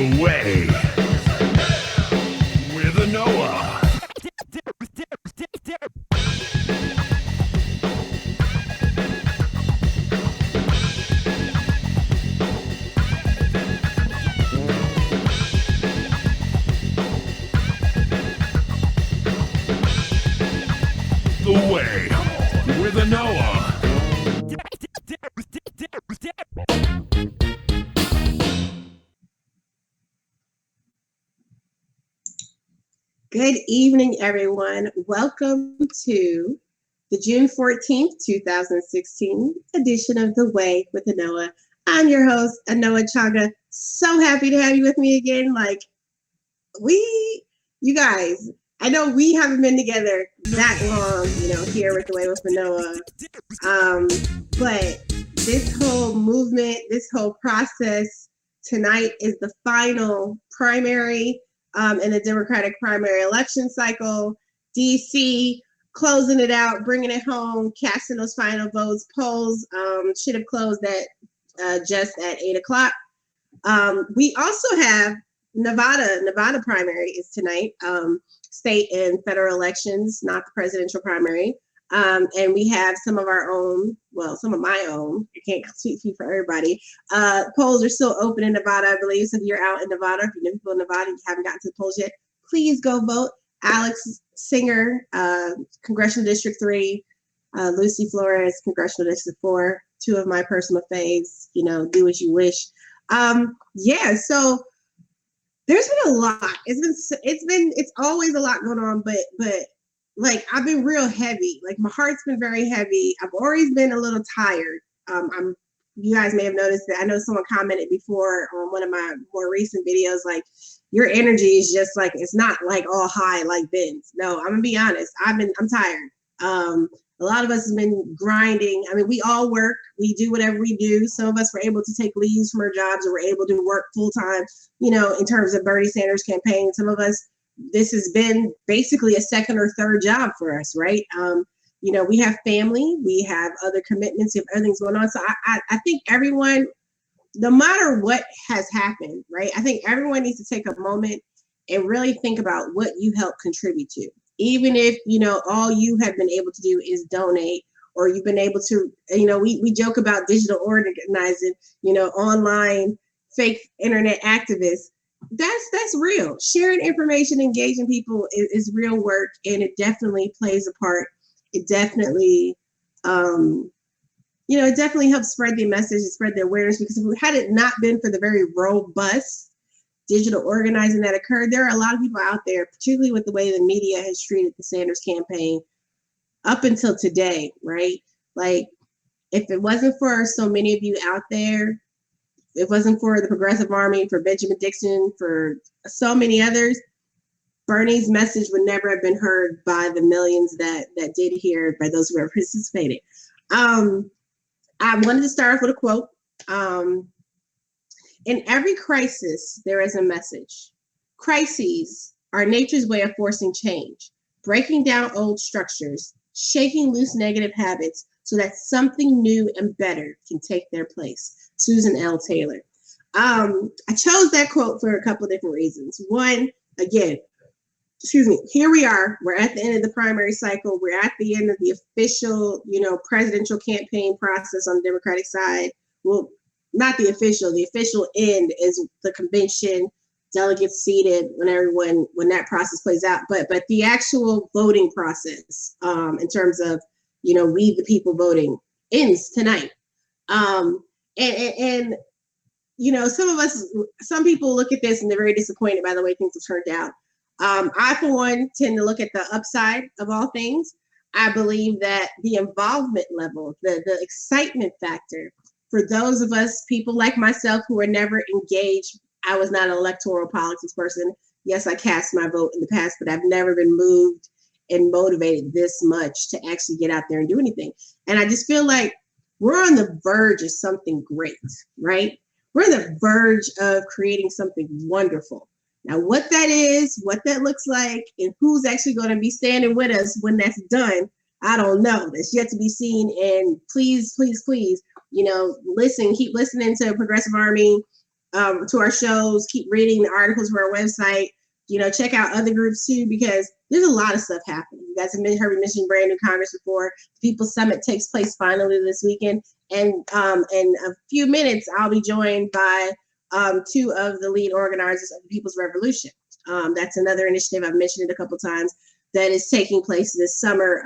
The Way with Anoa. The Way with Anoa. Good evening, everyone. Welcome to the June 14th, 2016 edition of The Way with Anoa. I'm your host, Anoa Chaga. So happy to have you with me again. You guys, I know we haven't been together that long, here with The Way with Anoa. But this whole movement, this whole process tonight is the final primary in the Democratic primary election cycle. DC closing it out, bringing it home, casting those final votes. Polls should have closed at just at 8 o'clock. We also have Nevada primary is tonight, state and federal elections, not the presidential primary. And we have some of our own, some of my own, I can't speak for everybody. Polls are still open in Nevada, I believe. So if you're out in Nevada, if you know people in Nevada, you haven't gotten to the polls yet, please go vote. Alex Singer, Congressional District 3, Lucy Flores, Congressional District 4, two of my personal faves, do as you wish. So there's been a lot. It's always a lot going on, but I've been real heavy. My heart's been very heavy. I've always been a little tired. You guys may have noticed that. I know someone commented before on one of my more recent videos, your energy is just it's not all high like Ben's. No, I'm gonna be honest. I'm tired. A lot of us have been grinding. I mean, we all work. We do whatever we do. Some of us were able to take leaves from our jobs, or were able to work full time, in terms of Bernie Sanders campaign. Some of us, this has been basically a second or third job for us, right? We have family, we have other commitments, we have other things going on. So I think everyone, no matter what has happened, right? I think everyone needs to take a moment and really think about what you help contribute to. Even if, all you have been able to do is donate, or you've been able to, we joke about digital organizing, online fake internet activists. That's real. Sharing information, engaging people is real work, and it definitely plays a part. It definitely, it definitely helps spread the message and spread the awareness, because had it not been for the very robust digital organizing that occurred, there are a lot of people out there, particularly with the way the media has treated the Sanders campaign up until today, right? If it wasn't for so many of you out there, if it wasn't for the Progressive Army, for Benjamin Dixon, for so many others, Bernie's message would never have been heard by the millions that did hear, by those who have participated. I wanted to start off with a quote. In every crisis, there is a message. Crises are nature's way of forcing change, breaking down old structures, shaking loose negative habits so that something new and better can take their place. Susan L. Taylor. I chose that quote for a couple of different reasons. One, again, here we are. We're at the end of the primary cycle. We're at the end of the official, presidential campaign process on the Democratic side. Well, not the official end is the convention, delegates seated when that process plays out. But the actual voting process, in terms of, we the people voting, ends tonight. And some people look at this and they're very disappointed by the way things have turned out. I, for one, tend to look at the upside of all things. I believe that the involvement level, the excitement factor, for those of us, people like myself who are never engaged, I was not an electoral politics person. Yes, I cast my vote in the past, but I've never been moved and motivated this much to actually get out there and do anything. And I just feel like we're on the verge of something great, right? We're on the verge of creating something wonderful. Now, what that is, what that looks like, and who's actually going to be standing with us when that's done, I don't know. That's yet to be seen. And please, please, please, keep listening to Progressive Army, to our shows. Keep reading the articles from our website. Check out other groups too, because there's a lot of stuff happening. You guys have heard me mention brand new Congress before. The People's Summit takes place finally this weekend. And in a few minutes, I'll be joined by two of the lead organizers of the People's Revolution. That's another initiative I've mentioned it a couple times that is taking place this summer.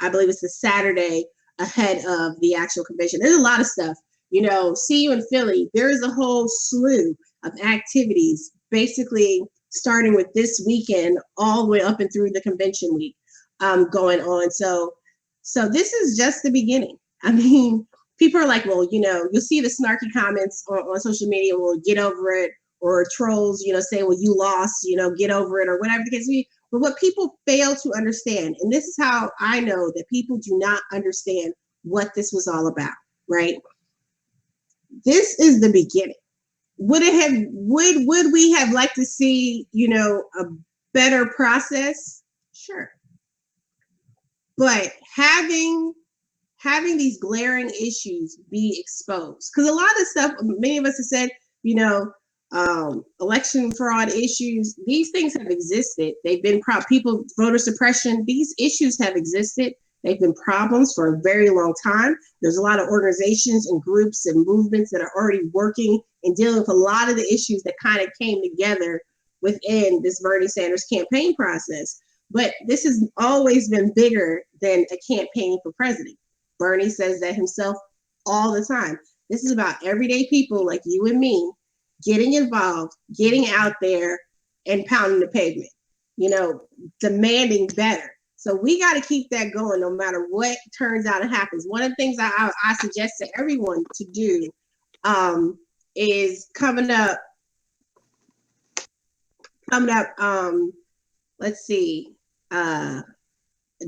I believe it's the Saturday ahead of the actual convention. There's a lot of stuff. See you in Philly. There is a whole slew of activities, basically starting with this weekend all the way up and through the convention week going on. So this is just the beginning. I mean, people are like, well, you'll see the snarky comments on social media, well, get over it, or trolls, say, well, you lost, get over it, or whatever the case may be. But what people fail to understand, and this is how I know that people do not understand what this was all about, right? This is the beginning. Would we have liked to see, a better process? Sure. But having these glaring issues be exposed, because a lot of the stuff, many of us have said, election fraud issues, these things have existed. They've been people, voter suppression, these issues have existed. They've been problems for a very long time. There's a lot of organizations and groups and movements that are already working and dealing with a lot of the issues that kind of came together within this Bernie Sanders campaign process. But this has always been bigger than a campaign for president. Bernie says that himself all the time. This is about everyday people like you and me getting involved, getting out there and pounding the pavement, demanding better. So we got to keep that going no matter what turns out and happens. One of the things I suggest to everyone to do is coming up, let's see,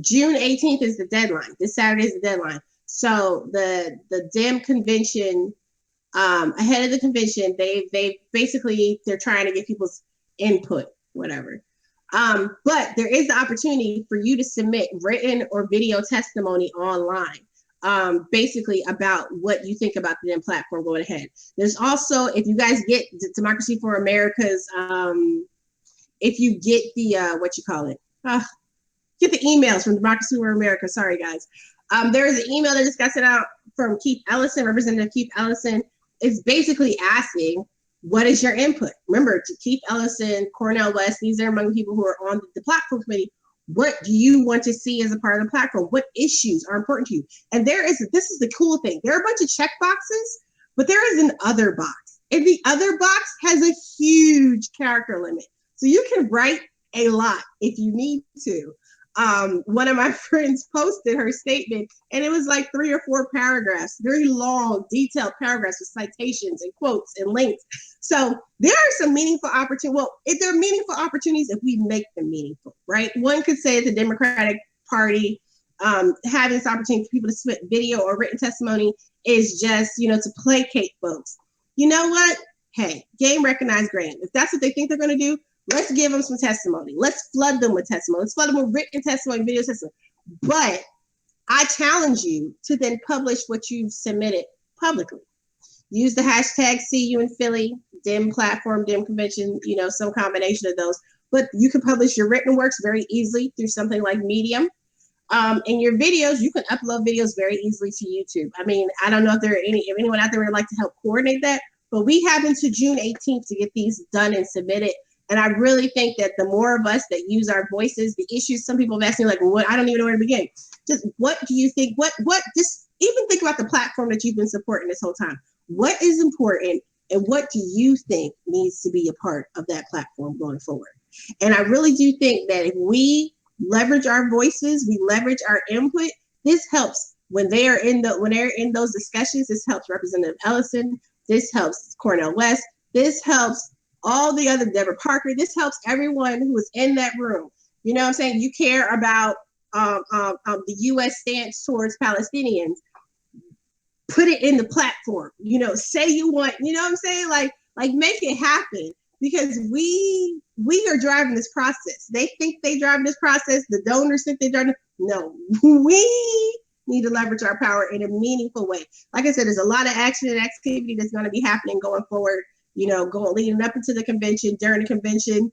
June 18th is the deadline. This Saturday is the deadline. So the Dem convention, ahead of the convention, they basically, they're trying to get people's input, whatever. But there is the opportunity for you to submit written or video testimony online, basically about what you think about the Dem platform going ahead. There's also, if you guys get Democracy for America's, if you get the, get the emails from Democracy for America. Sorry, guys. There is an email that just got sent out from Keith Ellison, Representative Keith Ellison. It's basically asking, what is your input? Remember, Keith Ellison, Cornel West, these are among the people who are on the platform committee. What do you want to see as a part of the platform? What issues are important to you? And this is the cool thing. There are a bunch of check boxes, but there is an other box. And the other box has a huge character limit. So you can write a lot if you need to. One of my friends posted her statement, and it was like 3 or 4 paragraphs, very long, detailed paragraphs with citations and quotes and links. So there are some meaningful opportunities. Well, if there are meaningful opportunities, if we make them meaningful, right? One could say the Democratic Party having this opportunity for people to submit video or written testimony is just, to placate folks. You know what? Hey, game recognized game. If that's what they think they're going to do, let's give them some testimony. Let's flood them with testimony. Let's flood them with written testimony, video testimony. But I challenge you to then publish what you've submitted publicly. Use the hashtag See You in Philly, Dem platform, Dem convention, some combination of those. But you can publish your written works very easily through something like Medium. And your videos, you can upload videos very easily to YouTube. I mean, I don't know if anyone out there would like to help coordinate that, but we have until June 18th to get these done and submitted. And I really think that the more of us that use our voices, the issues, some people have asked me like, well, I don't even know where to begin. Just what do you think? Just even think about the platform that you've been supporting this whole time. What is important and what do you think needs to be a part of that platform going forward? And I really do think that if we leverage our voices, we leverage our input, this helps when they're in those discussions. This helps Representative Ellison. This helps Cornel West. This helps all the other Deborah Parker. This helps everyone who is in that room. You know what I'm saying? You care about the U.S. stance towards Palestinians. Put it in the platform. Say you want. You know what I'm saying? Like make it happen, because we are driving this process. They think they driving this process. The donors think they driving. No, we need to leverage our power in a meaningful way. Like I said, there's a lot of action and activity that's going to be happening going forward. going leading up into the convention, during the convention.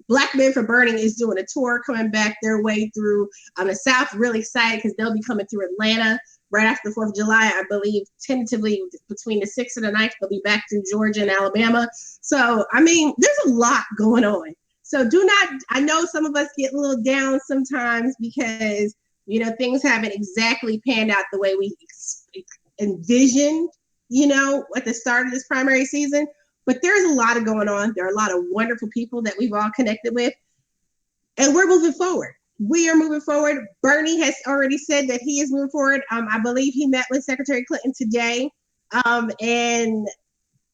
Black Men for Burning is doing a tour coming back their way through the South. Really excited because they'll be coming through Atlanta right after the 4th of July. I believe tentatively between the 6th and the 9th, they'll be back through Georgia and Alabama. So, I mean, there's a lot going on. So I know some of us get a little down sometimes because, things haven't exactly panned out the way we envisioned, at the start of this primary season. But there's a lot of going on. There are a lot of wonderful people that we've all connected with. And we're moving forward. We are moving forward. Bernie has already said that he is moving forward. I believe he met with Secretary Clinton today. And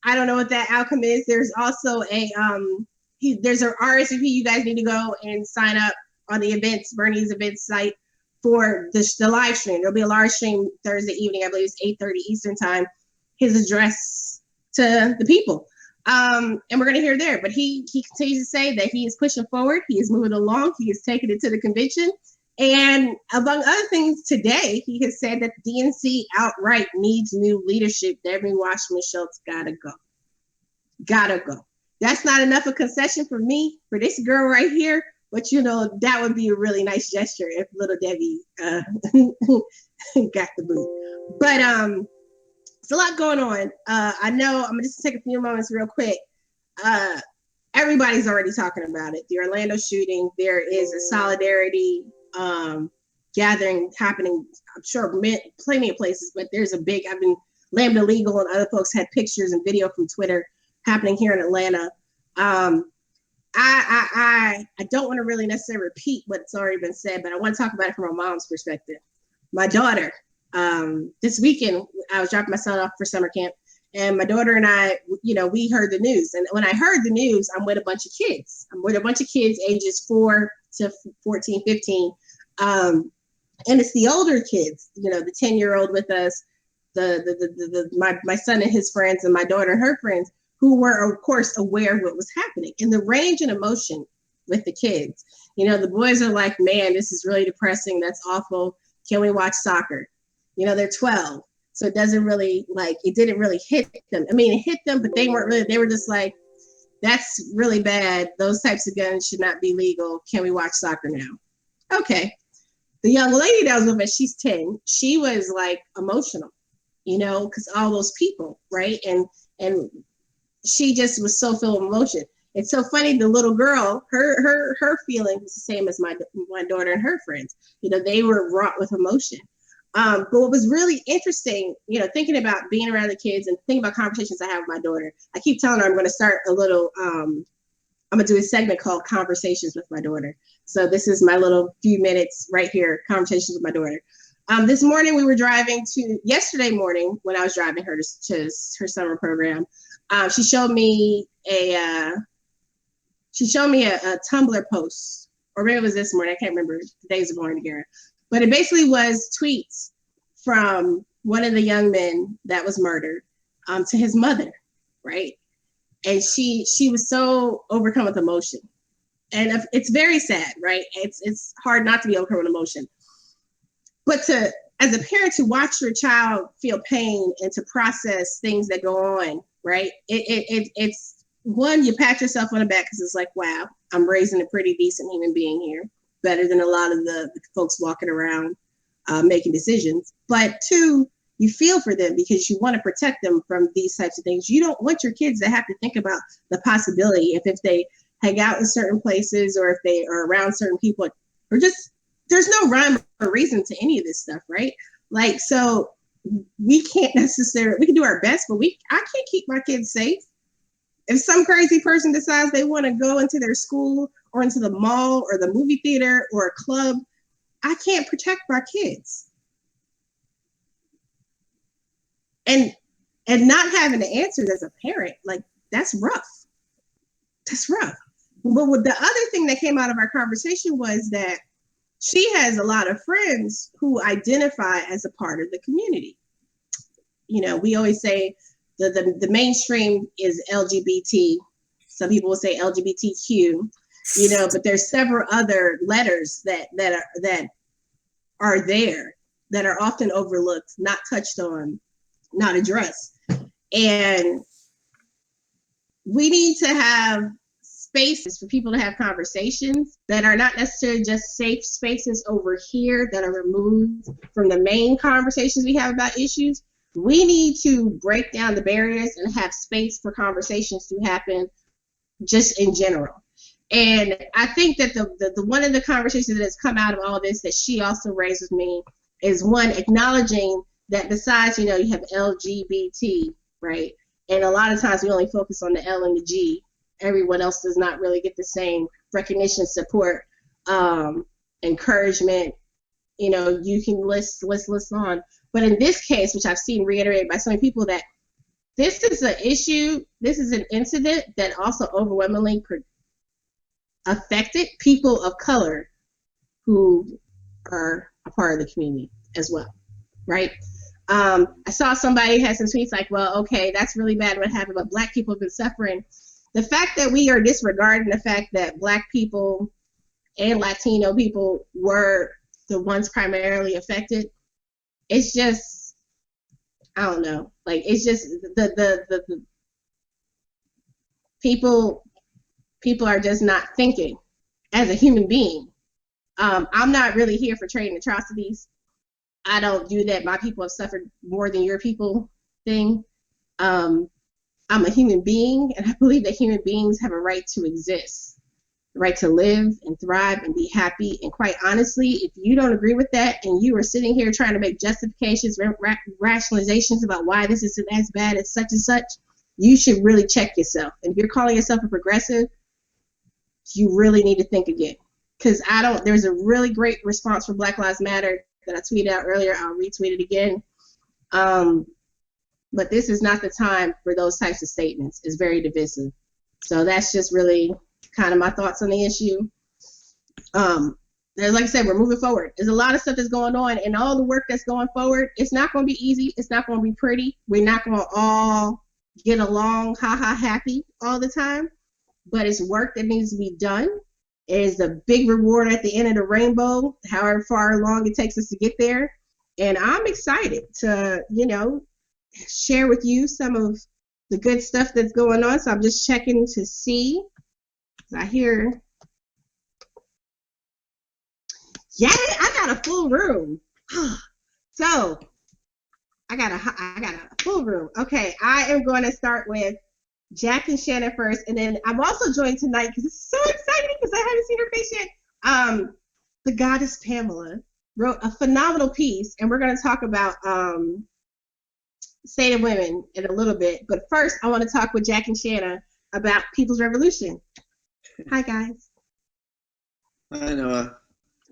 I don't know what that outcome is. There's also there's an RSVP. You guys need to go and sign up on the Bernie's events site for the live stream. There'll be a live stream Thursday evening. I believe it's 8:30 Eastern time. His address to the people. And we're going to hear there. But he continues to say that he is pushing forward. He is moving along. He is taking it to the convention. And among other things, today, he has said that the DNC outright needs new leadership. Debbie Wasserman Schultz gotta go. Gotta go. That's not enough of a concession for me, for this girl right here. But, that would be a really nice gesture if little Debbie got the boot. But it's a lot going on. I know I'm going to just take a few moments real quick. Everybody's already talking about it. The Orlando shooting, there is a solidarity gathering happening, I'm sure plenty of places, but there's a big, Lambda Legal and other folks had pictures and video from Twitter happening here in Atlanta. I don't want to really necessarily repeat what's already been said, but I want to talk about it from a mom's perspective. My daughter, this weekend, I was dropping my son off for summer camp, and my daughter and I, we heard the news. And when I heard the news, I'm with a bunch of kids. Ages 4 to 14, 15. And it's the older kids, the 10-year-old with us, my son and his friends, and my daughter and her friends, who were, of course, aware of what was happening. And the range in emotion with the kids. The boys are like, man, this is really depressing. That's awful. Can we watch soccer? They're 12. So it didn't really hit them. I mean, it hit them, but they were just like, that's really bad. Those types of guns should not be legal. Can we watch soccer now? Okay. The young lady that was with us, she's 10. She was like emotional, because all those people, right? And she just was so full of emotion. It's so funny. The little girl, her feeling was the same as my daughter and her friends. They were wrought with emotion. But what was really interesting, thinking about being around the kids and thinking about conversations I have with my daughter, I keep telling her I'm going to start I'm going to do a segment called Conversations with My Daughter. So this is my little few minutes right here, Conversations with My Daughter. This morning yesterday morning when I was driving her to her summer program, she showed me a Tumblr post, or maybe it was this morning. I can't remember. The days are blurring together. But it basically was tweets from one of the young men that was murdered to his mother, right? And she was so overcome with emotion. And it's very sad, right? It's hard not to be overcome with emotion. But as a parent, to watch your child feel pain and to process things that go on, right? It's one, you pat yourself on the back because it's like, wow, I'm raising a pretty decent human being here, better than a lot of the folks walking around making decisions. But two, you feel for them because you want to protect them from these types of things. You don't want your kids to have to think about the possibility if they hang out in certain places or if they are around certain people, or just there's no rhyme or reason to any of this stuff, right? Like, so we can do our best, but I can't keep my kids safe. If some crazy person decides they want to go into their school or into the mall or the movie theater or a club, I can't protect my kids. And not having the answers as a parent, like, that's rough. That's rough. But the other thing that came out of our conversation was that she has a lot of friends who identify as a part of the community. We always say the mainstream is LGBT. Some people will say LGBTQ, but there's several other letters that are there that are often overlooked, not touched on, not addressed. And we need to have spaces for people to have conversations that are not necessarily just safe spaces over here that are removed from the main conversations we have about issues. We need to break down the barriers and have space for conversations to happen just in general. And I think that the one of the conversations that has come out of all this that she also raised with me is one acknowledging that besides, you have LGBT, right? And a lot of times we only focus on the L and the G. Everyone else does not really get the same recognition, support, encouragement. You can list on. But in this case, which I've seen reiterated by so many people, that this is an issue, this is an incident that also overwhelmingly affected people of color who are a part of the community as well, right? I saw somebody had some tweets like, well, okay, that's really bad what happened, but Black people have been suffering. The fact that we are disregarding the fact that Black people and Latino people were the ones primarily affected, it's just, I don't know. Like, it's just the people are just not thinking as a human being. I'm not really here for trading atrocities. I don't do that. My people have suffered more than your people thing. I'm a human being, and I believe that human beings have a right to exist, the right to live and thrive and be happy. And quite honestly, if you don't agree with that and you are sitting here trying to make justifications, rationalizations about why this isn't as bad as such and such, you should really check yourself. And if you're calling yourself a progressive, you really need to think again. Because there's a really great response from Black Lives Matter that I tweeted out earlier. I'll retweet it again. But this is not the time for those types of statements. It's very divisive. So that's just really kind of my thoughts on the issue. Like I said, we're moving forward. There's a lot of stuff that's going on, and all the work that's going forward, it's not going to be easy. It's not going to be pretty. We're not going to all get along, happy all the time. But it's work that needs to be done. It is a big reward at the end of the rainbow, however far along it takes us to get there. And I'm excited to, share with you some of the good stuff that's going on. So I'm just checking to see. I hear, yeah, I got a full room. So I got a full room. Okay, I am going to start with Jack and Shannon first, and then I'm also joined tonight because it's so exciting because I haven't seen her face yet. The goddess Pamela wrote a phenomenal piece, and we're going to talk about state of women in a little bit. But first, I want to talk with Jack and Shannon about People's Revolution. Hi, guys. Hi, Noah.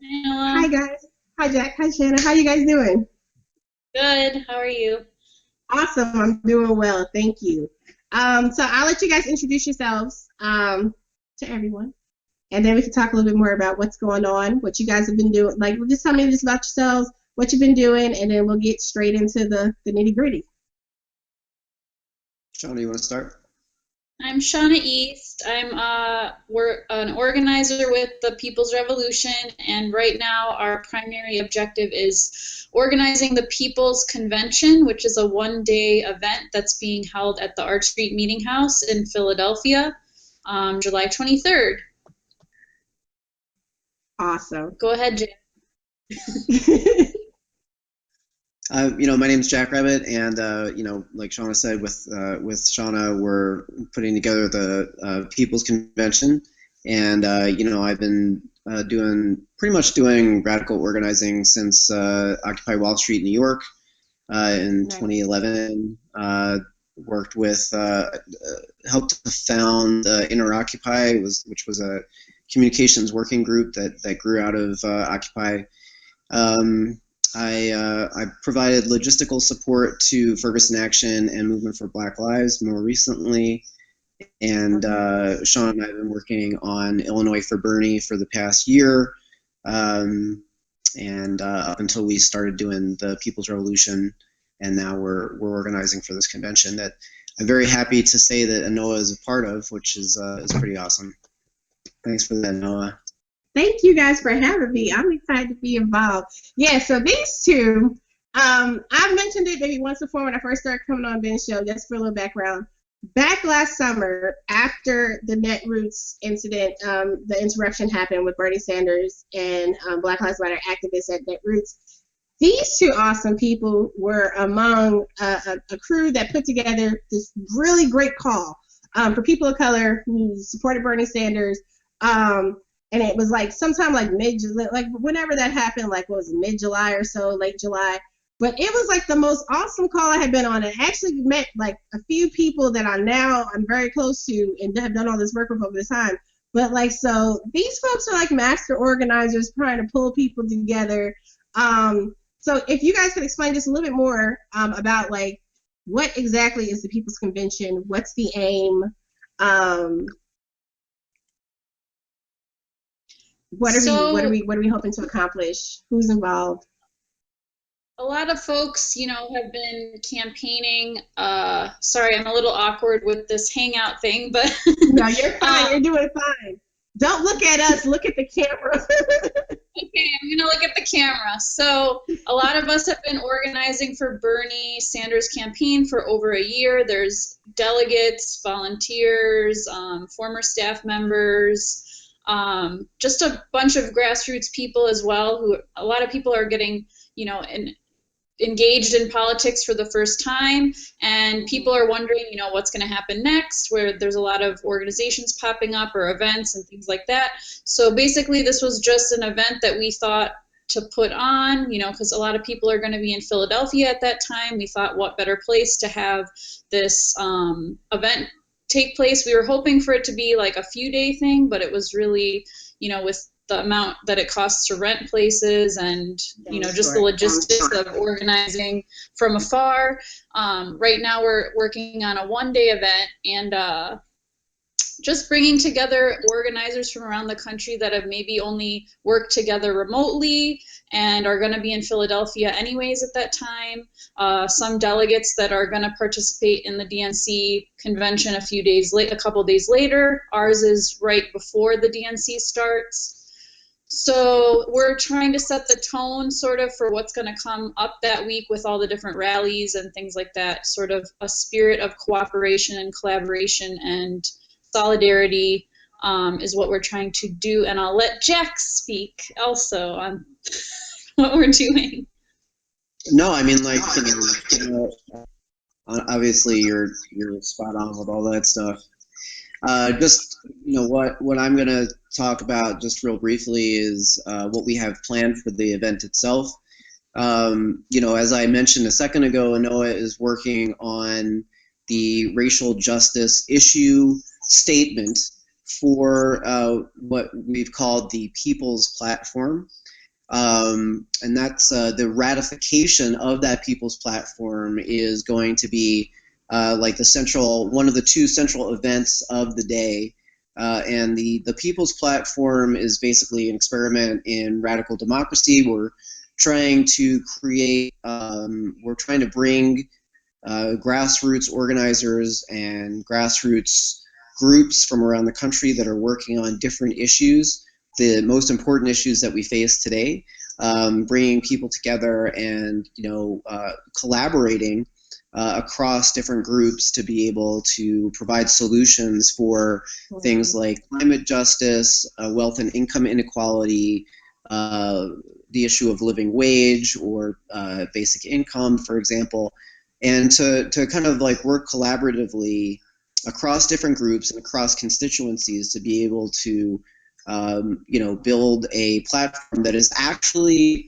Hi, guys. Hi, Jack. Hi, Shannon. How you guys doing? Good. How are you? Awesome. I'm doing well. Thank you. So I'll let you guys introduce yourselves to everyone, and then we can talk a little bit more about what's going on, what you guys have been doing. Like, just tell me just about yourselves, what you've been doing, and then we'll get straight into the nitty gritty. Shauna, you want to start? I'm Shauna East. We're an organizer with the People's Revolution, and right now our primary objective is organizing the People's Convention, which is a one-day event that's being held at the Arch Street Meeting House in Philadelphia, July 23rd. Awesome. Go ahead, Jay. My name's Jack Rabbit, and like Shauna said, with Shauna, we're putting together the People's Convention, and I've been doing radical organizing since Occupy Wall Street, New York, in 2011. Worked with, helped to found InterOccupy, which was a communications working group that grew out of Occupy. I provided logistical support to Ferguson Action and Movement for Black Lives more recently, and Sean and I have been working on Illinois for Bernie for the past year, and up until we started doing the People's Revolution, and now we're organizing for this convention that I'm very happy to say that Anoa is a part of, which is pretty awesome. Thanks for that, Anoa. Thank you guys for having me. I'm excited to be involved. Yeah, so these two, I mentioned it maybe once before when I first started coming on Ben's show, just for a little background. back last summer, after the Netroots incident, the insurrection happened with Bernie Sanders and Black Lives Matter activists at Netroots. These two awesome people were among a crew that put together this really great call for people of color who supported Bernie Sanders. And it was like sometime like like whenever that happened, like what was it, mid-July or so, late July. But it was like the most awesome call I had been on. I actually met like a few people that I'm very close to and have done all this work with over the time. But like, so these folks are like master organizers trying to pull people together. So if you guys could explain just a little bit more about like what exactly is the People's Convention? What's the aim? Um, So what are we hoping to accomplish? Who's involved? a lot of folks, have been campaigning. Sorry, I'm a little awkward with this hangout thing, but No, you're fine. um, You're doing fine. Don't look at us. Look at the camera. okay, I'm gonna look at the camera. So a lot of us have been organizing for Bernie Sanders' campaign for over a year. There's delegates, volunteers, former staff members, just a bunch of grassroots people as well. Who a lot of people are getting, engaged in politics for the first time, and people are wondering, what's going to happen next, where there's a lot of organizations popping up or events and things like that. So basically this was just an event that we thought to put on, because a lot of people are going to be in Philadelphia at that time. We thought, what better place to have this event take place. We were hoping for it to be like a few day thing, but it was really, with the amount that it costs to rent places and just the logistics of organizing from afar. Right now we're working on a one-day event, and just bringing together organizers from around the country that have maybe only worked together remotely and are going to be in Philadelphia anyways at that time. Some delegates that are going to participate in the DNC convention a couple days later. Ours is right before the DNC starts. So we're trying to set the tone sort of for what's going to come up that week with all the different rallies and things like that, sort of a spirit of cooperation and collaboration and solidarity is what we're trying to do. And I'll let Jack speak also on what we're doing. No, I mean, like, obviously you're spot on with all that stuff. Just what I'm going to talk about just real briefly is what we have planned for the event itself. As I mentioned a second ago, Anoa is working on the racial justice issue statement for what we've called the People's Platform. And that's the ratification of that People's Platform is going to be like one of the two central events of the day. And the People's Platform is basically an experiment in radical democracy. We're trying to bring grassroots organizers and grassroots groups from around the country that are working on different issues, the most important issues that we face today, bringing people together and collaborating across different groups to be able to provide solutions for things like climate justice, wealth and income inequality, the issue of living wage or basic income, for example, and to kind of like work collaboratively across different groups and across constituencies to be able to build a platform that is actually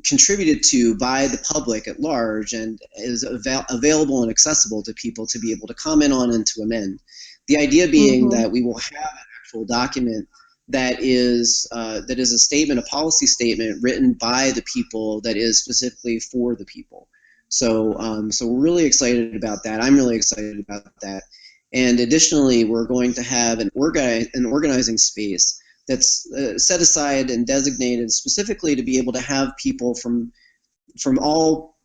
contributed to by the public at large and is available and accessible to people to be able to comment on and to amend. The idea being that we will have an actual document that is a statement, a policy statement written by the people that is specifically for the people. So we're really excited about that. I'm really excited about that. And additionally, we're going to have an organizing space that's set aside and designated specifically to be able to have people from all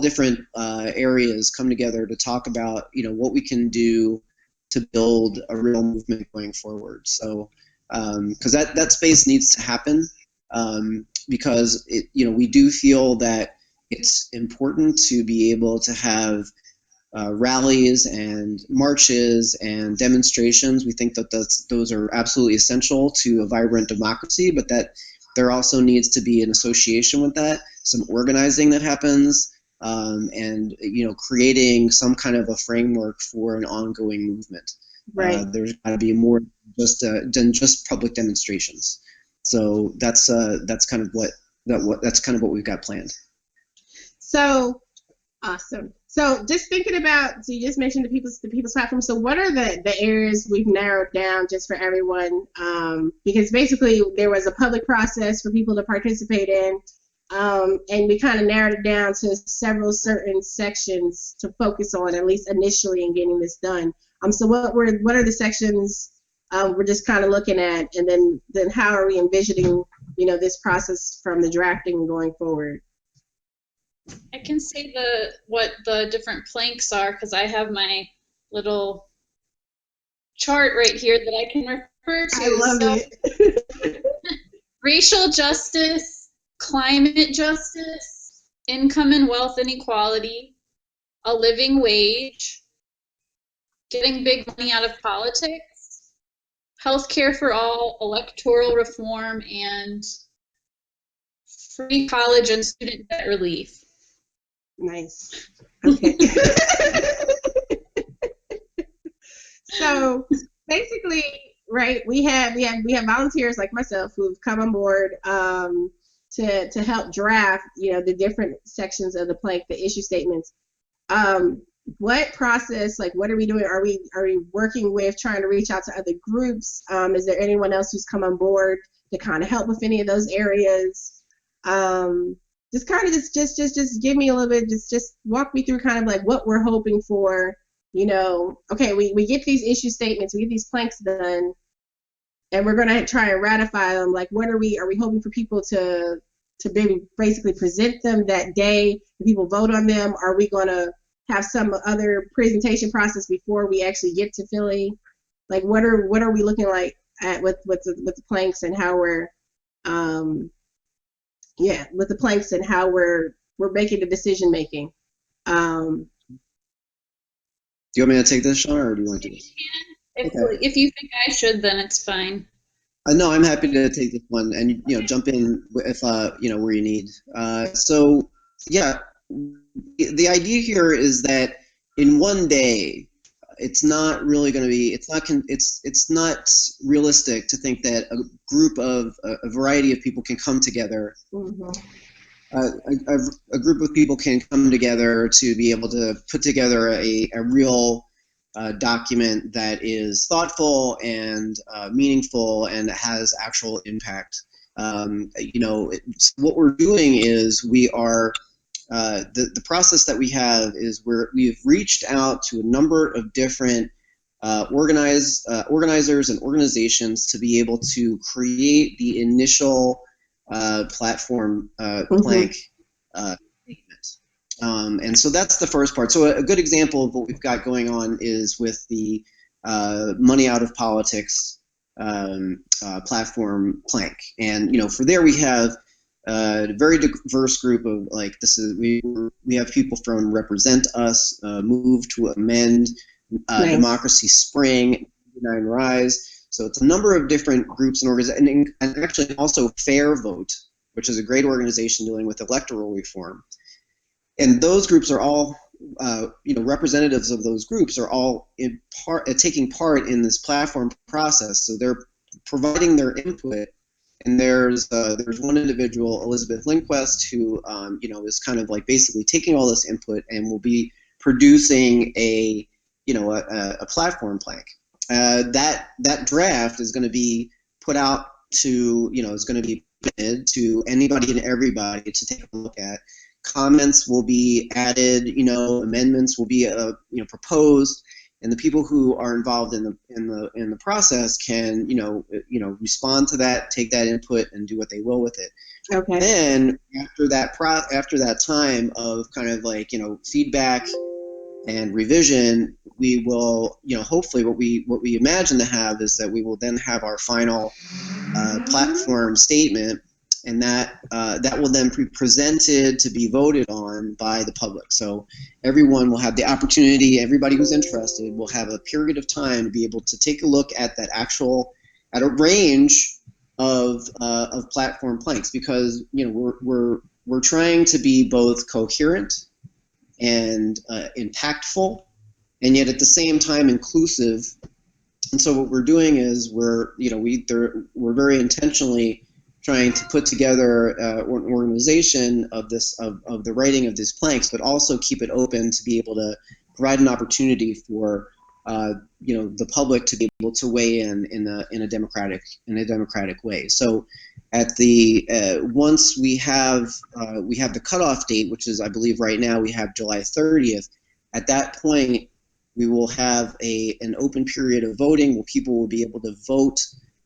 different areas come together to talk about what we can do to build a real movement going forward. So because that space needs to happen, because we do feel that it's important to be able to have rallies and marches and demonstrations. We think that those are absolutely essential to a vibrant democracy, but that there also needs to be an association with that, some organizing that happens, and creating some kind of a framework for an ongoing movement. Right. There's got to be more than just public demonstrations. So that's kind of what we've got planned. So awesome. So just thinking about, so you just mentioned the people's platform. So what are the areas we've narrowed down just for everyone? Because basically there was a public process for people to participate in, and we kind of narrowed it down to several certain sections to focus on, at least initially, in getting this done. So what are the sections we're just kind of looking at, and then how are we envisioning this process from the drafting going forward? I can say what the different planks are because I have my little chart right here that I can refer to. I love it. Racial justice, climate justice, income and wealth inequality, a living wage, getting big money out of politics, healthcare for all, electoral reform, and free college and student debt relief. Nice. Okay. So basically, right, we have volunteers like myself who've come on board to help draft, the different sections of the plank, the issue statements. What process, like, what are we doing? Are we working with trying to reach out to other groups? Is there anyone else who's come on board to kind of help with any of those areas? Just kind of just give me a little bit, just walk me through kind of like what we're hoping for. Okay, we get these issue statements, we get these planks done, and we're gonna try and ratify them. Like, what are we hoping for people to basically present them that day? Do people vote on them? Are we gonna have some other presentation process before we actually get to Philly? Like, what are we looking like at with the planks, and how we're with the planks and how we're making the decision making. Do you want me to take this, Sean, or do you want to do this? If you think I should, then it's fine. No, I'm happy to take this one, and jump in if where you need. So yeah, the idea here is that in one day, it's not really going to be. It's not realistic to think that a group of a variety of people can come together. Mm-hmm. A group of people can come together to be able to put together a real document that is thoughtful and meaningful and has actual impact. What we're doing is we are the process that we have is we've reached out to a number of different organizers and organizations to be able to create the initial platform plank statement. And so that's the first part. So a good example of what we've got going on is with the money out of politics platform plank. And for there we have a very diverse group of we have people from Represent Us, Move to Amend, Nice. Democracy Spring, 99 Rise. So it's a number of different groups and organizations, and actually also Fair Vote, which is a great organization dealing with electoral reform. And those groups are all, representatives of those groups are all taking part in this platform process. So they're providing their input. And there's one individual, Elizabeth Lindquist, who is kind of like basically taking all this input and will be producing a platform plank. That draft is going to be put out to is going to be presented to anybody and everybody to take a look at. Comments will be added, amendments will be proposed, and the people who are involved in the process can respond to that, take that input, and do what they will with it. Okay. Then after that time of kind of feedback and revision, we will hopefully what we imagine to have is that we will then have our final platform statement, and that will then be presented to be voted on by the public. So everyone will have the opportunity. Everybody who's interested will have a period of time to be able to take a look at at a range of platform planks, because we're trying to be both coherent and impactful, and yet at the same time inclusive. And so what we're doing is we're very intentionally trying to put together an organization of the writing of these planks, but also keep it open to be able to provide an opportunity for the public to be able to weigh in a democratic way. So at the once we have the cutoff date, which is, I believe right now we have July 30th. At that point, we will have an open period of voting where people will be able to vote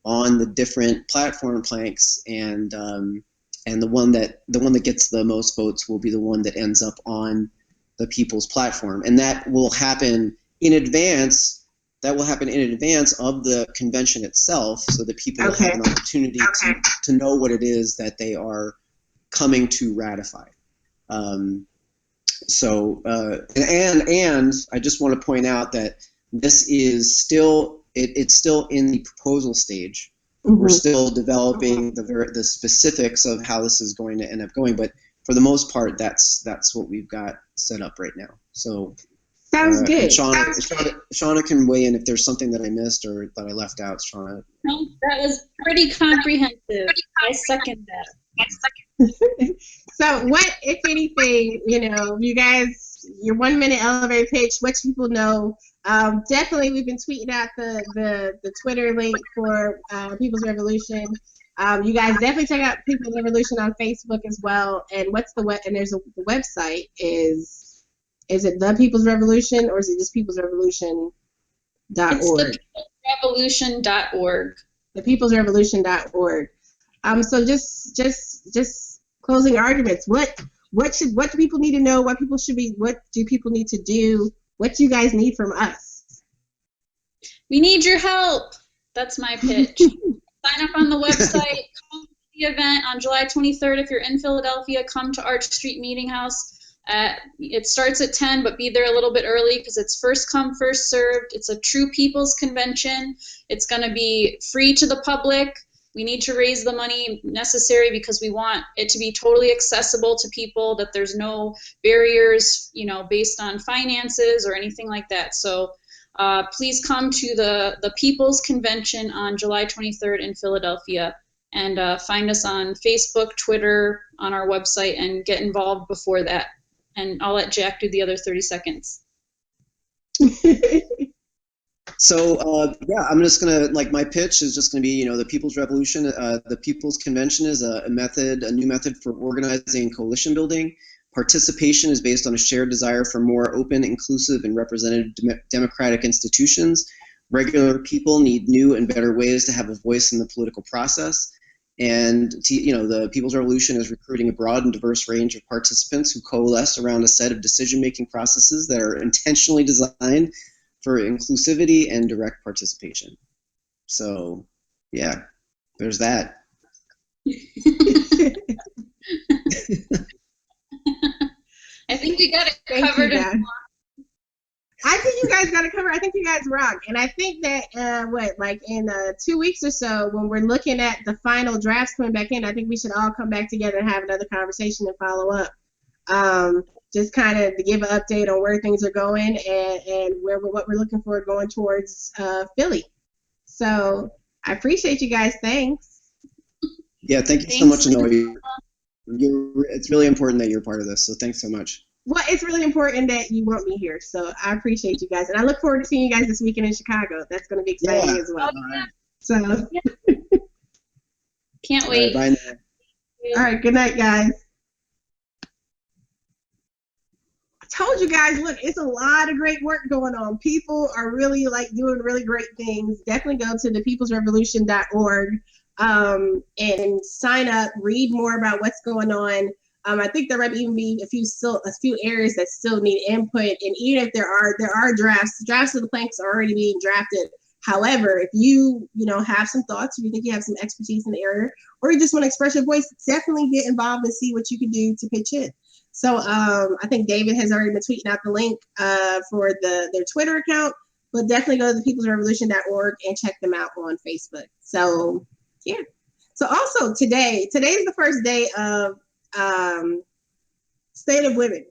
on the different platform planks, and the one that gets the most votes will be the one that ends up on the people's platform, and that will happen in advance. That will happen in advance of the convention itself, so that people will have an opportunity to know what it is that they are coming to ratify. And I just want to point out that this is still it's still in the proposal stage. Mm-hmm. We're still developing the specifics of how this is going to end up going, but for the most part, that's what we've got set up right now. So sounds good. Shauna can weigh in if there's something that I missed or that I left out. Shauna. No, that was pretty comprehensive. I second that. So what, if anything, you guys, your 1 minute elevator pitch, what people know? Definitely, we've been tweeting out the Twitter link for People's Revolution. You guys definitely check out People's Revolution on Facebook as well. And there's the website is it The People's Revolution, or is it just people'srevolution.org? It's thepeoplesrevolution.org. Thepeoplesrevolution.org. So just closing arguments. What do people need to know? What do people need to do? What do you guys need from us? We need your help. That's my pitch. Sign up on the website. Come to the event on July 23rd. If you're in Philadelphia, come to Arch Street Meeting House. It starts at 10, but be there a little bit early because it's first come, first served. It's a true people's convention. It's going to be free to the public. We need to raise the money necessary because we want it to be totally accessible to people, that there's no barriers, based on finances or anything like that. So please come to the People's Convention on July 23rd in Philadelphia, and find us on Facebook, Twitter, on our website, and get involved before that. And I'll let Jack do the other 30 seconds. So I'm just gonna, my pitch is just gonna be, the People's Revolution. The People's Convention is a new method for organizing and coalition building. Participation is based on a shared desire for more open, inclusive, and representative democratic institutions. Regular people need new and better ways to have a voice in the political process. And the People's Revolution is recruiting a broad and diverse range of participants who coalesce around a set of decision-making processes that are intentionally designed for inclusivity and direct participation. So, yeah, there's that. I think we got it covered. I think you guys got it covered. I think you guys rock. And I think that, in 2 weeks or so, when we're looking at the final drafts coming back in, I think we should all come back together and have another conversation and follow up. Just kind of to give an update on where things are going and what we're looking for going towards Philly. So I appreciate you guys. Thanks. Yeah, thank you so much, Anoa. It's really important that you're part of this, so thanks so much. Well, it's really important that you want me here, so I appreciate you guys. And I look forward to seeing you guys this weekend in Chicago. That's going to be exciting as well. Yeah. So can't wait. All right, bye now. All right, good night, guys. Told you guys, look, it's a lot of great work going on. People are really doing really great things. Definitely go to thepeoplesrevolution.org and sign up, read more about what's going on. I think there might even be a few areas that still need input. And even if there are drafts of the planks are already being drafted. However, if you have some thoughts, or you think you have some expertise in the area, or you just want to express your voice, definitely get involved and see what you can do to pitch in. So I think David has already been tweeting out the link for their Twitter account, but definitely go to the peoplesrevolution.org and check them out on Facebook. So yeah. So also today is the first day of State of Women.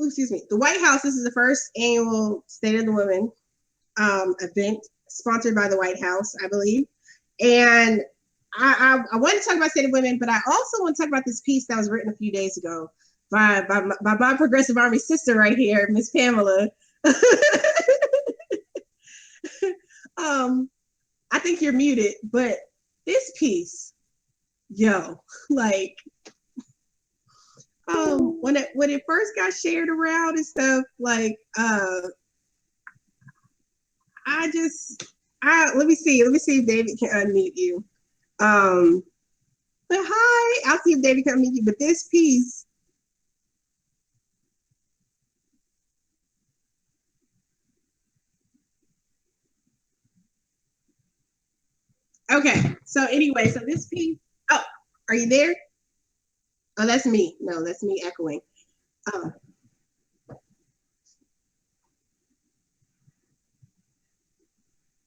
Ooh, excuse me. The White House. This is the first annual State of the Women event sponsored by the White House, I believe. And I want to talk about State of Women, but I also want to talk about this piece that was written a few days ago by my Progressive Army sister right here, Miss Pamela. I think you're muted, but this piece, yo, like, when it first got shared around and stuff, like, let me see if David can unmute you. But hi, I'll see if David can unmute you. But this piece, okay. So anyway, so this piece. Oh, are you there? Oh, that's me. No, that's me echoing.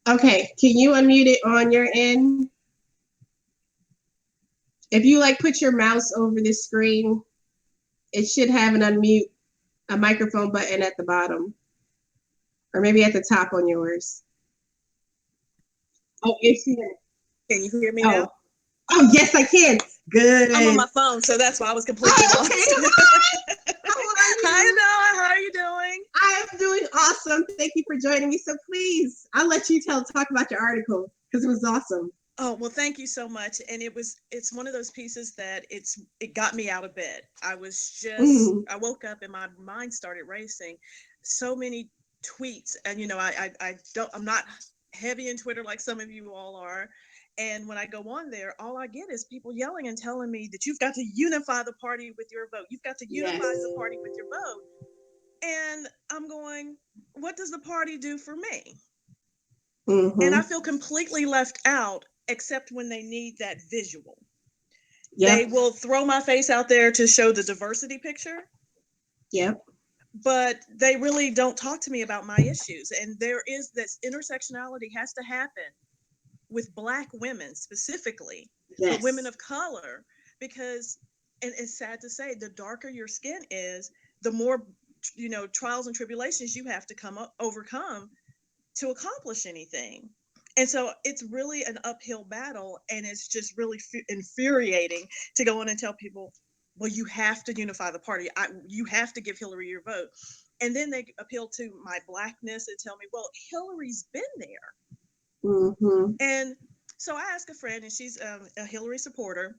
Okay, can you unmute it on your end? If you put your mouse over the screen, it should have a microphone button at the bottom, or maybe at the top on yours. Oh, it's here. Can you hear me Oh. now? Oh, yes, I can. Good. I'm on my phone, so that's why I was completely lost. Okay. Hi, Anoa. How are you doing? I am doing awesome. Thank you for joining me. So please, I'll let you talk about your article because it was awesome. Oh, well, thank you so much. And it's one of those pieces that it got me out of bed. I woke up and my mind started racing. So many tweets, and I'm not heavy in Twitter like some of you all are. And when I go on there, all I get is people yelling and telling me that you've got to unify the party with your vote. You've got to unify the party with your vote. And I'm going, what does the party do for me? Mm-hmm. And I feel completely left out, except when they need that visual. Yep. They will throw my face out there to show the diversity picture. Yep. But they really don't talk to me about my issues. And there is this intersectionality has to happen with Black women specifically, but women of color, because, and it's sad to say, the darker your skin is, the more, trials and tribulations you have to overcome to accomplish anything. And so it's really an uphill battle, and it's just really infuriating to go in and tell people, well, you have to unify the party. You have to give Hillary your vote. And then they appeal to my Blackness and tell me, well, Hillary's been there. Mm-hmm. And so I asked a friend, and she's a Hillary supporter,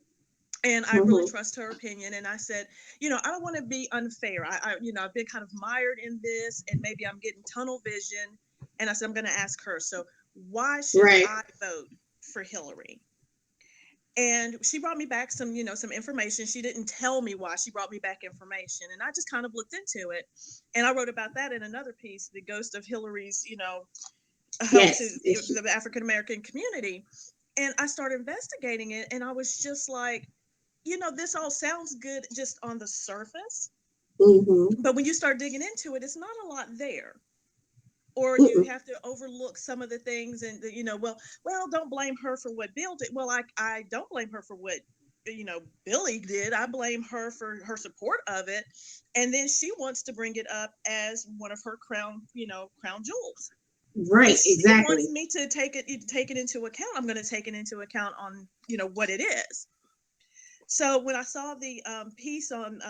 and I really trust her opinion. And I said, I don't want to be unfair. I've been kind of mired in this, and maybe I'm getting tunnel vision. And I said, I'm going to ask her. So why should I vote for Hillary? And she brought me back some information. She didn't tell me why. She brought me back information, and I just kind of looked into it. And I wrote about that in another piece, The Ghost of Hillary's, help to the African American community. And I started investigating it, and I was just like, this all sounds good just on the surface. Mm-hmm. But when you start digging into it, it's not a lot there. Or you have to overlook some of the things, and well, don't blame her for what Bill did. Well, I don't blame her for what Billy did. I blame her for her support of it, and then she wants to bring it up as one of her crown jewels. Right, exactly. She wants me to take it into account. I'm going to take it into account on what it is. So when I saw the piece on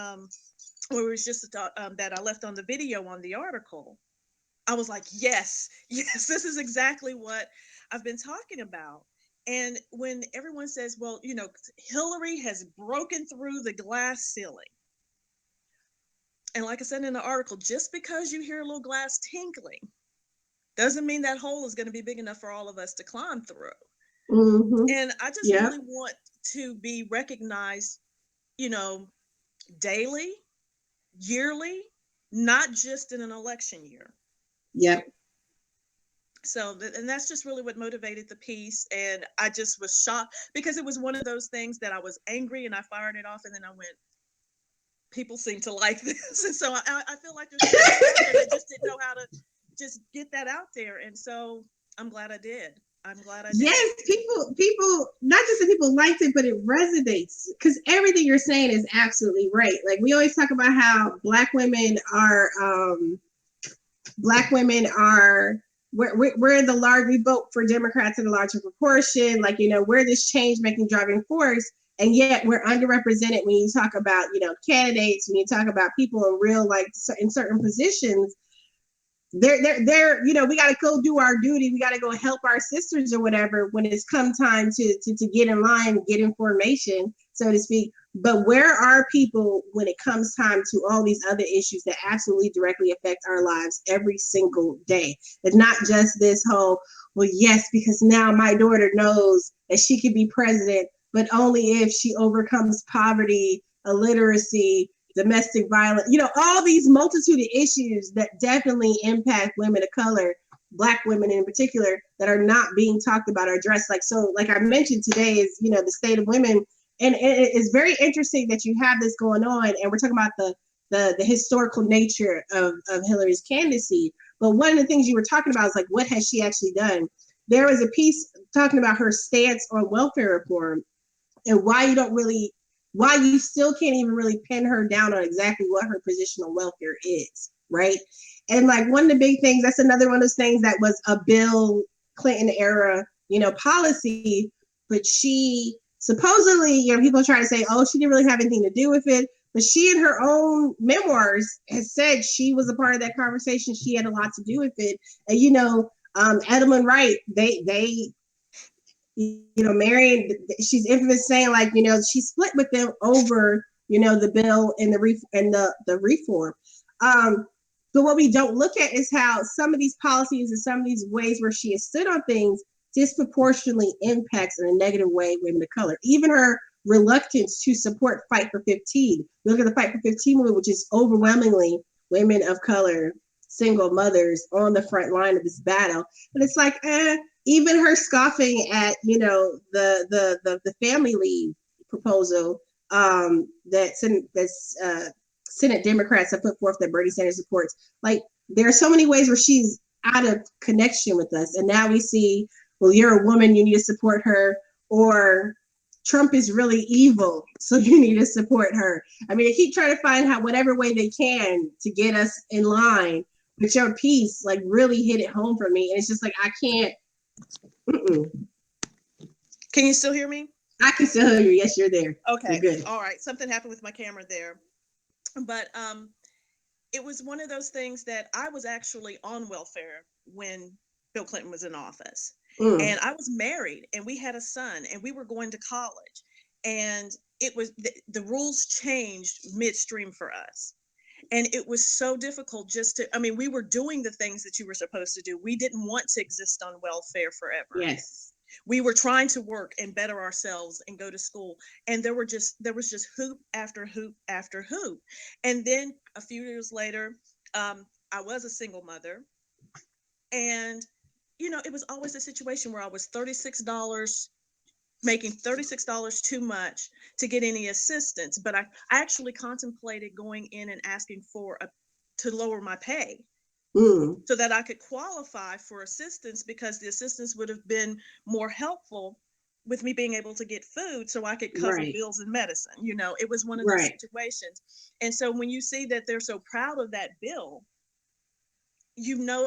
where it was just that I left on the video on the article, I was like, yes, this is exactly what I've been talking about. And when everyone says, well, Hillary has broken through the glass ceiling. And like I said in the article, just because you hear a little glass tinkling doesn't mean that hole is going to be big enough for all of us to climb through. Mm-hmm. And I just really want to be recognized, daily, yearly, not just in an election year. Yep. So and that's just really what motivated the piece. And I just was shocked because it was one of those things that I was angry and I fired it off, and then I went, people seem to like this. And so I feel like there's people out there that just didn't know how to just get that out there. And so I'm glad I did. I'm glad I did. Yes, people, not just that people liked it, but it resonates because everything you're saying is absolutely right. Like we always talk about how black women are we're the large, we vote for Democrats in a larger proportion, like, we're this change making driving force, and yet we're underrepresented when you talk about, candidates, when you talk about people in real, like, in certain positions. They're we got to go do our duty, we got to go help our sisters or whatever when it's come time to get in line, get information, so to speak. But where are people when it comes time to all these other issues that absolutely directly affect our lives every single day? It's not just this whole, well, yes, because now my daughter knows that she could be president, but only if she overcomes poverty, illiteracy, domestic violence, all these multitude of issues that definitely impact women of color, Black women in particular, that are not being talked about or addressed. Like I mentioned, today is, the state of women. And it is very interesting that you have this going on, and we're talking about the historical nature of Hillary's candidacy. But one of the things you were talking about is like, what has she actually done? There was a piece talking about her stance on welfare reform and why you still can't even really pin her down on exactly what her position on welfare is, right? And like one of the big things, that's another one of those things that was a Bill Clinton era, policy, but she supposedly, people try to say, oh, she didn't really have anything to do with it. But she, in her own memoirs, has said she was a part of that conversation. She had a lot to do with it. And, Edelman Wright, they Marion, she's infamous saying, like, she split with them over, the bill and the reform. But what we don't look at is how some of these policies and some of these ways where she has stood on things disproportionately impacts in a negative way women of color. Even her reluctance to support Fight for 15. We look at the Fight for 15 movement, which is overwhelmingly women of color, single mothers on the front line of this battle. But it's like, even her scoffing at, the family leave proposal, that's Senate Democrats have put forth that Bernie Sanders supports. Like, there are so many ways where she's out of connection with us. And now we see, well, you're a woman, you need to support her, or Trump is really evil, so you need to support her. I mean, they keep trying to find whatever way they can to get us in line. But your piece, like, really hit it home for me. And it's just like, I can't. Mm-mm. Can you still hear me? I can still hear you. Yes, you're there. Okay. You're good. All right. Something happened with my camera there. But it was one of those things that I was actually on welfare when Bill Clinton was in office. And I was married and we had a son and we were going to college. And it was the rules changed midstream for us. And it was so difficult we were doing the things that you were supposed to do. We didn't want to exist on welfare forever. Yes. We were trying to work and better ourselves and go to school. And there was just hoop after hoop after hoop. And then a few years later, I was a single mother. And, it was always a situation where I was $36, making $36 too much to get any assistance. But I actually contemplated going in and asking to lower my pay so that I could qualify for assistance, because the assistance would have been more helpful with me being able to get food so I could cover bills and medicine. It was one of those situations. And so when you see that they're so proud of that bill,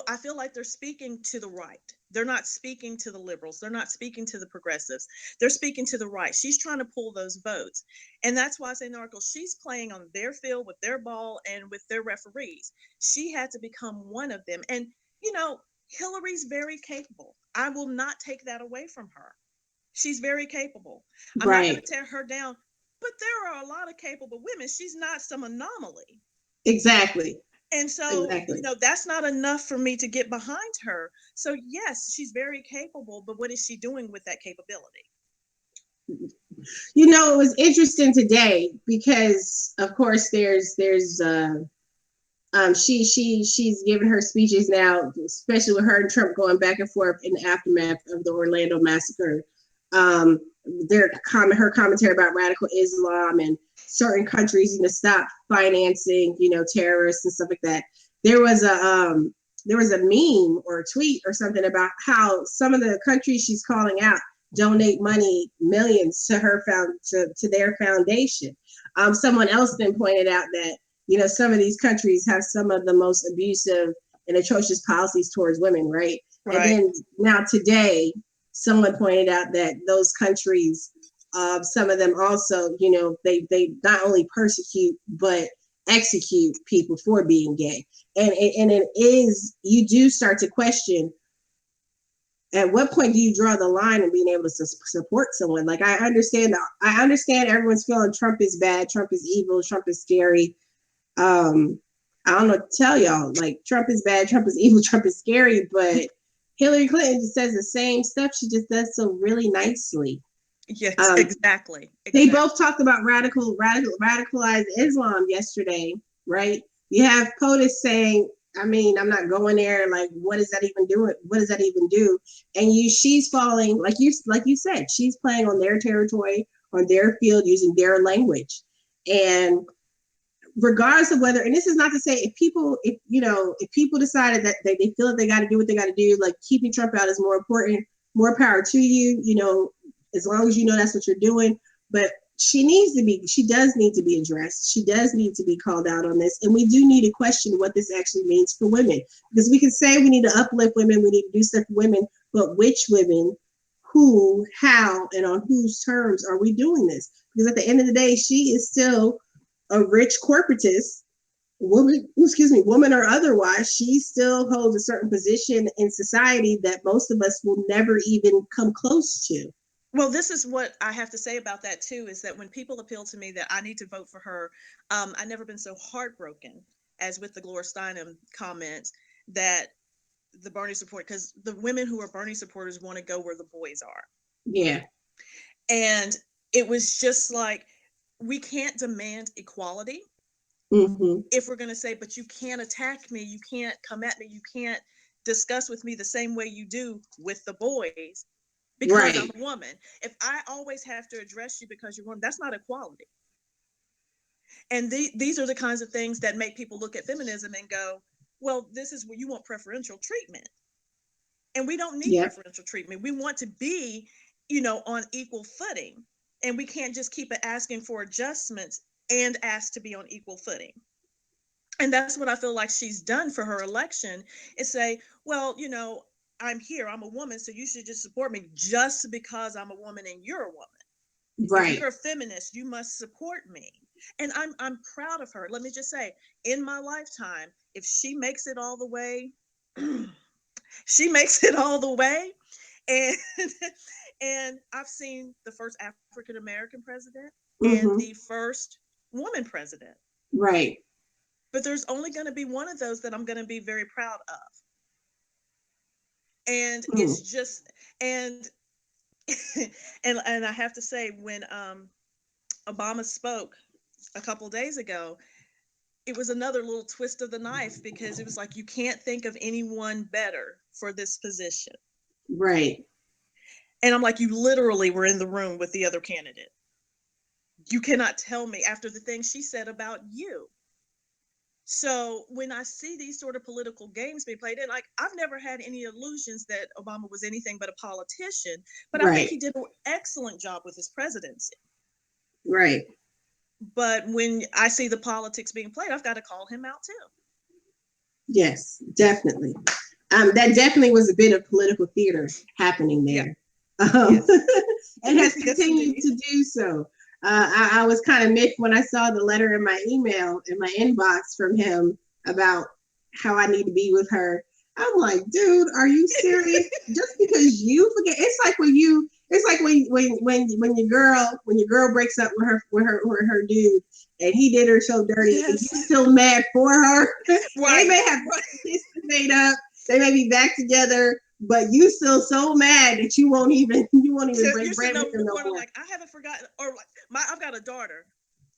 I feel like they're speaking to the right. They're not speaking to the liberals. They're not speaking to the progressives. They're speaking to the right. She's trying to pull those votes. And that's why I say in the article, she's playing on their field with their ball and with their referees. She had to become one of them. And, Hillary's very capable. I will not take that away from her. She's very capable. I'm not going to tear her down. But there are a lot of capable women. She's not some anomaly. Exactly. And so, that's not enough for me to get behind her. So, yes, she's very capable, but what is she doing with that capability? It was interesting today because, of course, there's She's given her speeches now, especially with her and Trump going back and forth in the aftermath of the Orlando massacre. Um, her commentary about radical Islam and certain countries, stop financing, terrorists and stuff like that. There was a meme or a tweet or something about how some of the countries she's calling out donate money, millions, to her to their foundation. Someone else then pointed out that some of these countries have some of the most abusive and atrocious policies towards women, right? Right. And then now today, someone pointed out that those countries, some of them also, they not only persecute but execute people for being gay, and it is, you do start to question, at what point do you draw the line in being able to support someone? Like, I understand everyone's feeling Trump is bad, Trump is evil, Trump is scary. I don't know what to tell y'all. Like, Trump is bad, Trump is evil, Trump is scary, but Hillary Clinton just says the same stuff. She just does so really nicely. Yes, exactly. They both talked about radicalized Islam yesterday, right? You have POTUS saying, I'm not going there. Like, what does that even do? What does that even do? And she's falling, like you said, she's playing on their territory, on their field, using their language. And regardless of whether, and this is not to say if people decided that they feel that they got to do what they got to do, like keeping Trump out is more important, more power to you, as long as that's what you're doing. But she does need to be addressed. She does need to be called out on this. And we do need to question what this actually means for women. Because we can say we need to uplift women, we need to do stuff for women, but which women, who, how, and on whose terms are we doing this? Because at the end of the day, she is still a rich corporatist woman, woman or otherwise. She still holds a certain position in society that most of us will never even come close to. Well, this is what I have to say about that too, is that when people appeal to me that I need to vote for her, I've never been so heartbroken as with the Gloria Steinem comments that the Bernie support, because the women who are Bernie supporters want to go where the boys are. Yeah. And it was just like, we can't demand equality if we're going to say, but you can't attack me, you can't come at me, you can't discuss with me the same way you do with the boys because right. I'm a woman. If I always have to address you because you're a woman, that's not equality. And these are the kinds of things that make people look at feminism and go, well, this is where you want preferential treatment. And we don't need preferential treatment. We want to be, on equal footing. And we can't just keep asking for adjustments and ask to be on equal footing. And that's what I feel like she's done for her election, is say, well, I'm here, I'm a woman, so you should just support me just because I'm a woman and you're a woman. Right. If you're a feminist, you must support me. And I'm proud of her. Let me just say, in my lifetime, if she makes it all the way, she makes it all the way. And I've seen the first African American president and the first woman president. Right. But there's only going to be one of those that I'm going to be very proud of. And it's just, and I have to say, when Obama spoke a couple days ago, it was another little twist of the knife, because it was like, you can't think of anyone better for this position. Right. And I'm like, you literally were in the room with the other candidate. You cannot tell me after the things she said about you. So when I see these sort of political games being played, and like, I've never had any illusions that Obama was anything but a politician, but I think he did an excellent job with his presidency. Right. But when I see the politics being played, I've got to call him out too. Yes, definitely. That definitely was a bit of political theater happening there. Yes. And has continued to do so. I was kind of miffed when I saw the letter in my email, in my inbox from him about how I need to be with her. I'm like, dude, are you serious? Just because you forget, it's like when your girl breaks up with her dude, and he did her so dirty, and you're still mad for her. Right. They may have made up, they may be back together, but you still so mad that you won't even break bread with them no more. Like, I haven't forgotten, or like, I've got a daughter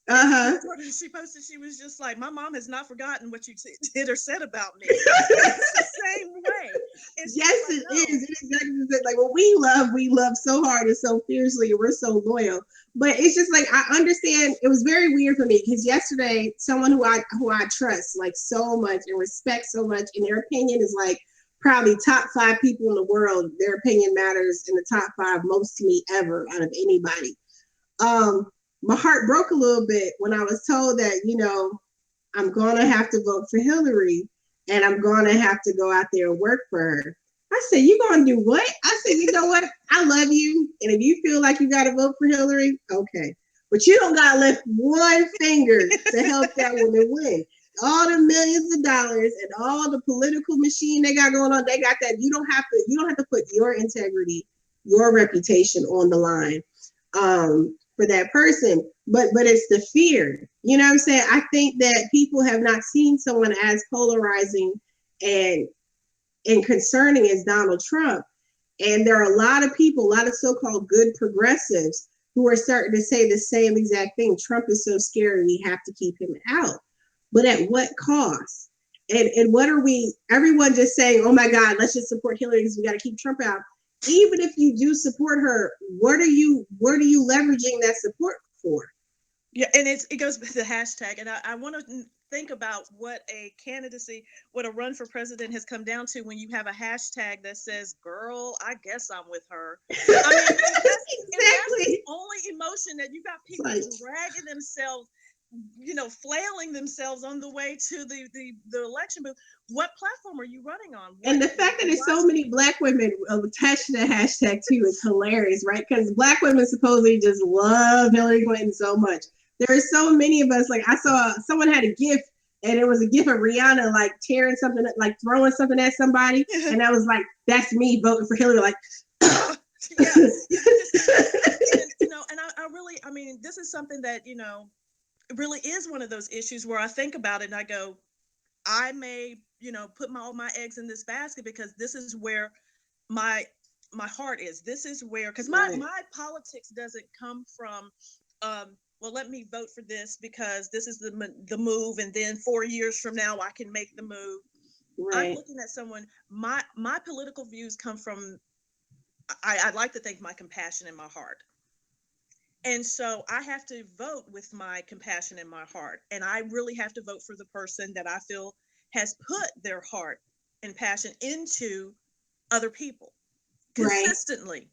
Uh-huh. She posted, she was just like, my mom has not forgotten what you did or said about me. It's the same way. It's Yes, like, it no. is. It is exactly the same. Like what we love so hard and so fiercely, and we're so loyal. But it's just like I understand. It was very weird for me because yesterday, someone who I trust like so much and respect so much, and their opinion is like probably top 5 people in the world. Their opinion matters in the top 5 most to me ever out of anybody. Um, my heart broke a little bit when I was told that I'm gonna have to vote for Hillary and I'm gonna have to go out there and work for her. I said, you gonna do what? I said, you know what? I love you. And if you feel like you gotta vote for Hillary, okay. But you don't gotta lift one finger to help that woman win. All the millions of dollars and all the political machine they got going on, they got that. You don't have to put your integrity, your reputation on the line for that person. But it's the fear. You know what I'm saying? I think that people have not seen someone as polarizing and concerning as Donald Trump. And there are a lot of people, a lot of so-called good progressives who are starting to say the same exact thing. Trump is so scary, we have to keep him out. But at what cost? And what are we, everyone just saying, oh my God, let's just support Hillary because we got to keep Trump out. Even if you do support her, what are you leveraging that support for? Yeah, and it goes with the hashtag, and I want to think about what a candidacy, what a run for president has come down to when you have a hashtag that says "Girl, I guess I'm with her." I mean, that's the only emotion that you got people dragging themselves, flailing themselves on the way to the election booth. What platform are you running on? And the fact that there's so many Black women attached to the hashtag too is hilarious, right? Because Black women supposedly just love Hillary Clinton so much. There are so many of us. Like I saw someone had a GIF, and it was a GIF of Rihanna like tearing something, like throwing something at somebody, and I was like, "That's me voting for Hillary." Like, yeah, and I really, I mean, this is something that it really is one of those issues where I think about it and I go, I may, put all my eggs in this basket because this is where my heart is. This is where, because my politics doesn't come from well, let me vote for this because this is the move, and then 4 years from now I can make the move. Right. I'm looking at someone, my political views come from, I'd like to think, my compassion in my heart. And so I have to vote with my compassion in my heart. And I really have to vote for the person that I feel has put their heart and passion into other people consistently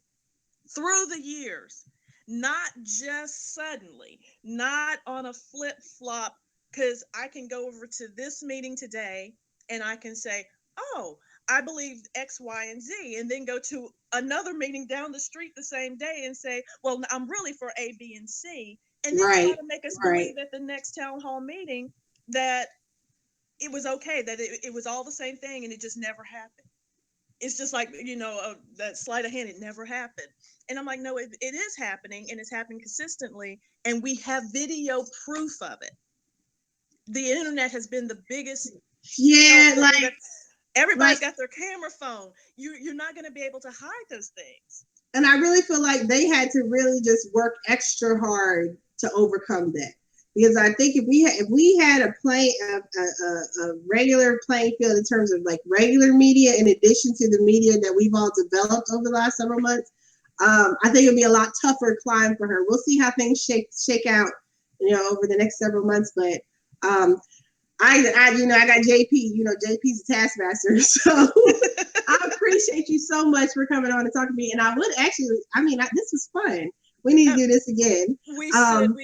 through the years, not just suddenly, not on a flip flop, because I can go over to this meeting today and I can say, oh, I believe X, Y, and Z, and then go to another meeting down the street the same day and say, well, I'm really for A, B, and C, and then try to make us believe at the next town hall meeting that it was okay, that it was all the same thing, and it just never happened. It's just like, that sleight of hand, it never happened. And I'm like, no, it is happening, and it's happening consistently, and we have video proof of it. The internet has been the biggest. Yeah, like everybody's got their camera phone. You're not going to be able to hide those things. And I really feel like they had to really just work extra hard to overcome that. Because I think if we had a regular playing field in terms of like regular media, in addition to the media that we've all developed over the last several months, I think it'd be a lot tougher climb for her. We'll see how things shake out, over the next several months. But I got JP. JP's a taskmaster, so I appreciate you so much for coming on and talking to me. And I would actually, this was fun. We need to do this again. We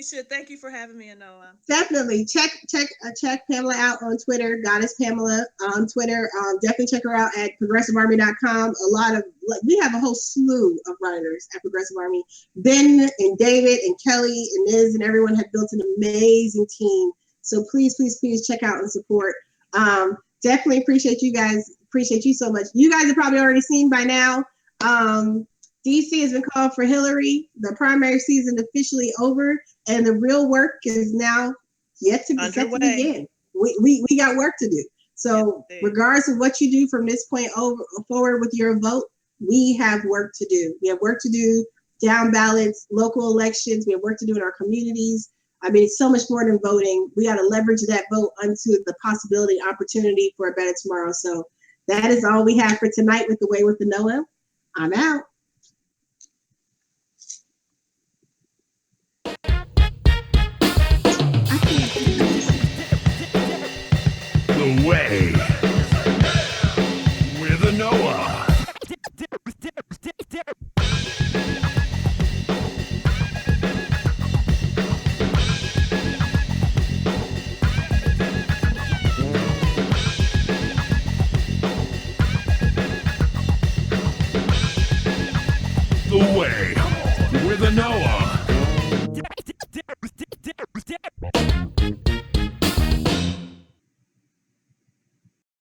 should. Thank you for having me, Anoa. Definitely check Pamela out on Twitter. Goddess Pamela on Twitter. Definitely check her out at progressivearmy.com. We have a whole slew of writers at Progressive Army. Ben and David and Kelly and Niz and everyone have built an amazing team. So please check out and support. Definitely appreciate you guys. Appreciate you so much. You guys have probably already seen by now. DC has been called for Hillary. The primary season officially over, and the real work is now yet to begin. We got work to do. So regardless of what you do from this point forward with your vote, we have work to do. We have work to do down ballots, local elections. We have work to do in our communities. I mean, it's so much more than voting. We got to leverage that vote onto the possibility, opportunity for a better tomorrow. So that is all we have for tonight with The Way with Anoa. I'm out. The Way.